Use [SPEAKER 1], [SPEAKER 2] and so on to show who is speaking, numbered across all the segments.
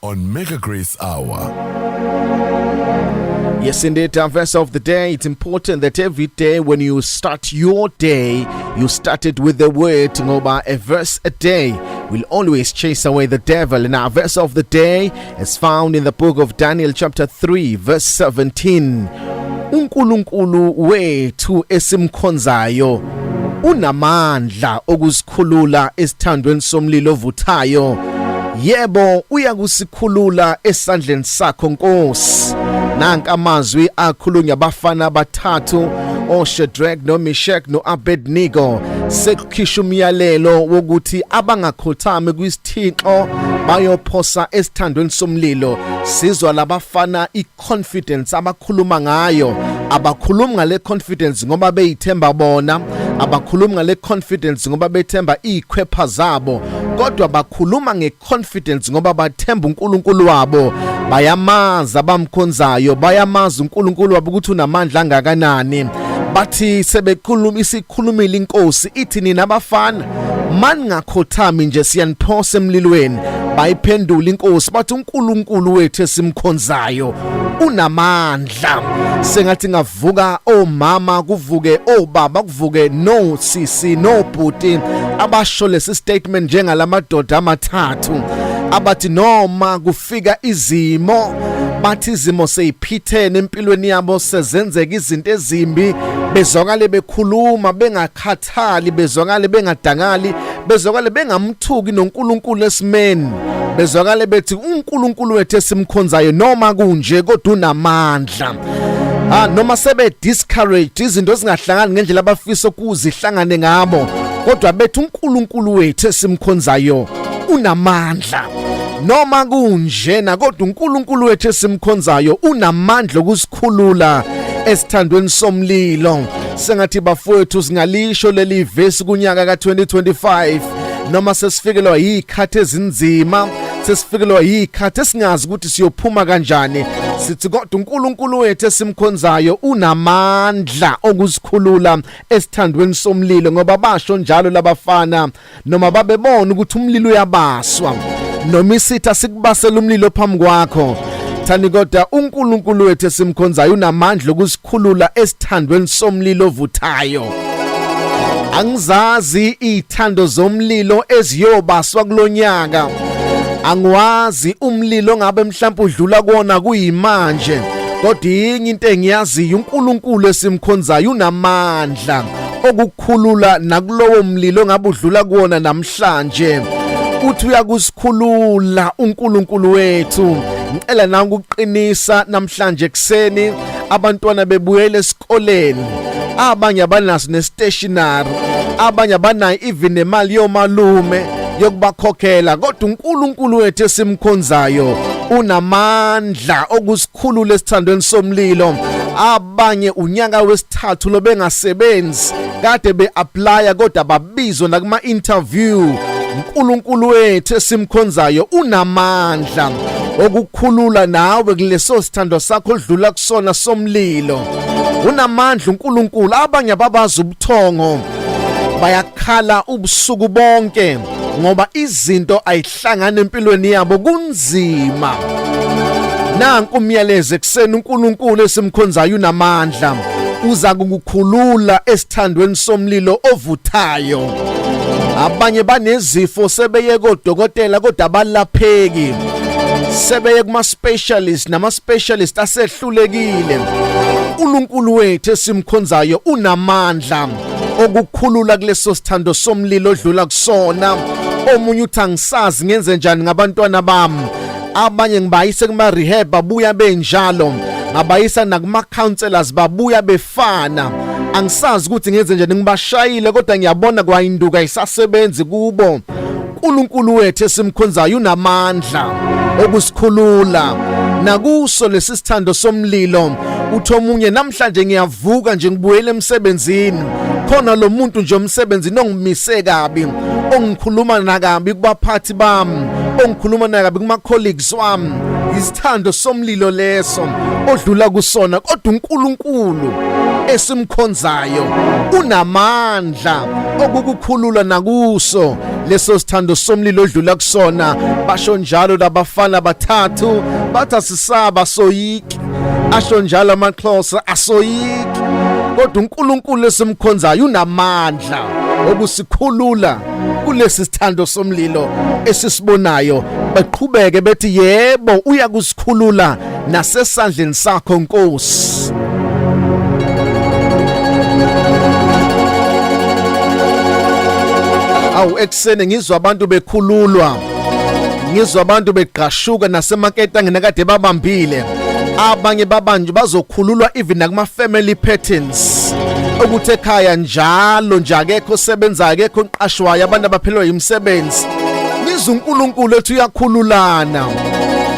[SPEAKER 1] on Mega Grace Hour.
[SPEAKER 2] Yes, indeed, our verse of the day. It's important that every day when you start your day, you start it with the word. Ngoba a verse a day will always chase away the devil. And our verse of the day is found in the book of Daniel chapter 3 verse 17. uNkulunkulu wethu esimkhonzayo unamandla okusikhulula esithandweni somlilo ovuthayo. Yebo uyakusikhulula esandleni sakho Nkosi. Nanka amazwi akhulunywa abafana abathathu oShadrach noMeshach noAbednego sekukhisha umyalelo wokuthi abangakhothami kwisithixo bayophosa esithandweni somlilo. Sizwa labafana iconfidence abakhuluma ngayo, abakhuluma ngale confidence ngoba beyithemba bona, abakhuluma ngale confidence ngoba bethemba ikhwepha zabo, kodwa bakhuluma ngeconfidence ngoba bathemba uNkulunkulu wabo, bayamaza bamkhonzayo, bayamaza uNkulunkulu wabo ukuthi unamandla angakanani. Bathi sebekhuluma isikhulumile inkosi ithi nina abafana mani ngakhothami nje siyaniphosa emlilweni. Bayiphendula inkosi bathi uNkulunkulu wethu esimkhonzayo unamandla. Sengathi ngavuka omama, kuvuke obaba, kuvuke no sisi no bhuti abasho lesi statement njengalamadoda amathathu abathi noma kufika izimo, bathi izimo seyiphithene empilweni yabo, sezenzeka izinto ezimbi, bezwakale bekhuluma bengakhathali, bezwakale bengadangali, bezwakale bengamthuki noNkulunkulu esimeni, bezwakale bethi uNkulunkulu wethu esimkhonzayo noma kunje kodwa unamandla. Noma sebe discouraged, izinto zingahlangani ngendlela abafisa ukuzihlangane ngabo, kodwa bethi uNkulunkulu wethu esimkhonzayo unamandla. Noma kunjena kodwa uNkulunkulu wethu esimkhonzayo unamandla okusikhulula esithandweni somlilo. Sengathi bafowethu singalisho leli verse kunyaka ka2025 noma sesifikelwa yikhathi ezinzima, sesifikelwa yikhathi esingazi ukuthi siyophuma kanjani, sithi kodwa uNkulunkulu wethu esimkhonzayo unamandla okusikhulula esithandweni somlilo. Ngoba basho njalo labafana noma babebona ukuthi umlilo uyabaswa, noma isitha sikubasela umlilo phambi kwakho, thani kodwa uNkulunkulu wethu esimkhonzayo unamandla okusikhulula esithandweni somlilo ovuthayo. Angizazi ithando zomlilo eziyobaswa kulonyaka, angwazi umlilo ngabe mhlawumbe udlula kuona kuyimanje, kodwa inye into engiyaziyo uNkulunkulu esimkhonzayo unamandla okukhulula nakulowo mlilo ngabe udlula kuona namhlanje. Uthi uyakusikhulula uNkulunkulu wethu. Ngicela nangu ukuqinisa namhlanje ekseni abantwana bebuyele esikoleni, abanye abanaso nestationery, abanye abanayo even nemali yomalume yokubakhokhela, kodwa uNkulunkulu wethu esimkhonzayo unamandla okusikhulula esithandweni somlilo. Abanye unyaka wesithathu lo bengasebenzi, kade beapply kodwa babizwa nakuma interview. uNkulunkulu wethu esimkhonzayo unamandla okukhulula nawe kuleso sithando sakho odlula kusona somlilo. Unamandla uNkulunkulu. Abanye babaza ubuthongo, bayakhala ubusuku bonke ngoba izinto ayihlangana empilweni yabo kunzima. Nanku umyalezo ekseni uNkulunkulu esimkhonzayo unamandla, uza kukukhulula esithandweni somlilo ovuthayo. Abanye banezifo sebeye kodokotela kodwa abalapheki, sebeye kuma specialist nama specialist asehlulekile. uNkulunkulu wethu esimkhonzayo unamandla okukhulula kuleso sithando somlilo odlula kusona. Omunye uthi angisazi ngenze njani ngabantwana bami, abanye ngibayise kuma rehab babuya benjalo, ngabayisa nakuma counselors babuya befana. Angisazi ukuthi ngenze njani, ngibashayile kodwa ngiyabona kwayinduka isasebenzi kubo. uNkulunkulu wethu esimkhonzayo unamandla okusikhulula nakuso lesi sithando somlilo. Uthi omunye namhlanje ngiyavuka nje ngibuyele emsebenzini, khona lo muntu nje umsebenzini ongimise kabi, ongikhuluma nakabi kubaphathi bami, ongikhuluma nakabi kuma colleagues wami. Isithando somlilo leso odlula kusona, kodwa uNkulunkulu esimkhonzayo unamandla okukukhulula nakuso leso sithando somlilo odlula kusona. Basho njalo labafana bathathu bathi asisaba soyiki, asho njalo amaXhosa asoyiki, kodwa uNkulunkulu esimkhonzayo unamandla okusikhulula kulesi sithando somlilo esisibonayo. Baqhubeke bethi yebo uyakusikhulula nasesandleni sakho Nkosi. Awu eksene ngizwa abantu bekhululwa, ngizwa abantu beqashuka nasemakethe nginakade babambile. Abanye babanje bazokhululwa even nakuma family patterns, ukuthi ekhaya njalo nje akekho osebenza, akekho oqashwayo, abantu abaphelelwa imisebenzi. Ngizwa uNkulunkulu ethi uyakhululana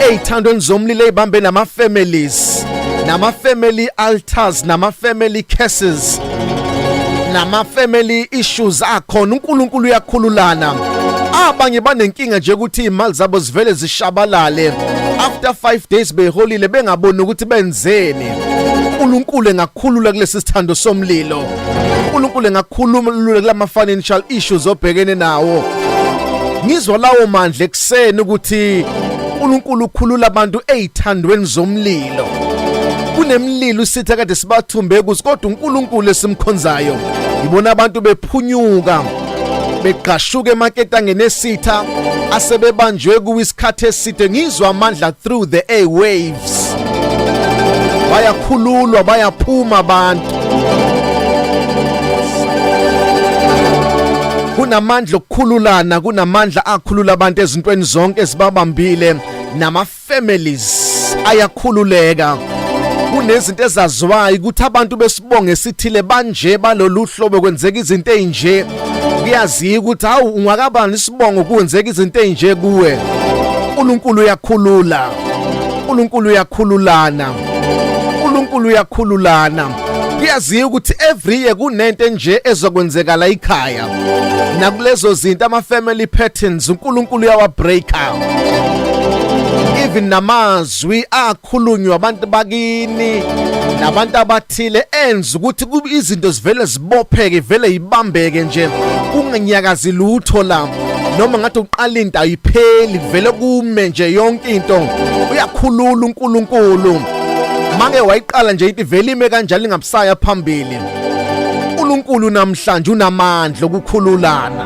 [SPEAKER 2] eyithandweni zomlilo ezibambe nama families, nama family altars, nama family curses, nama family issues akhona. uNkulunkulu uyakhululana. Abanye banenkinga nje ukuthi imali zabo zivele zishabalale after 5 days beholile bengaboni ukuthi benzeni. uNkulunkulu engakhulula kulesi sithando somlilo. uNkulunkulu engakhulula kulama financial issues obhekene nawo. Ngizwa lawo mandla ekseni ukuthi uNkulunkulu ukhulula abantu ezithandweni zomlilo. Kunemlilo sithe kade sibathumbe kuze, kodwa uNkulunkulu esimkhonzayo ngibona abantu bephunyuka beqashuka emaketangeni esitha asebebanjwe kuwisikhathi eside. Ngizwa amandla through the airwaves, bayakhululwa, bayaphuma abantu. Kunamandla okukhululana, kunamandla akhulula abantu ezintweni zonke ezibabambile, nama families ayakhululeka. Kunezinto ezaziwayo ukuthi abantu besibonge sithile banje balolu hlobo kwenzeka izinto ezinje. Kuyaziwa ukuthi hawu ungakabani isibongo kwenzeka izinto ezinje kuwe. uNkulunkulu uyakhulula, uNkulunkulu uyakhululana, uNkulunkulu uyakhululana. Kuyaziwa ukuthi every year kunento nje ezokwenzeka la ekhaya, nakulezo zinto ama family patterns uNkulunkulu uyawabreaka. Even namazwi akhulunywa abantu bakini nabantu abathile enza ukuthi kube izinto zivele zibopheke, vele ibambeke nje, kunganyakazi lutho la, noma ngathi uqala into ayipheli, vele kume nje yonke into. Uyakhulula uNkulunkulu. Mange wayiqala nje into vele ime kanjalo ingabusaya phambili. uNkulunkulu namhlanje unamandla okukhululana.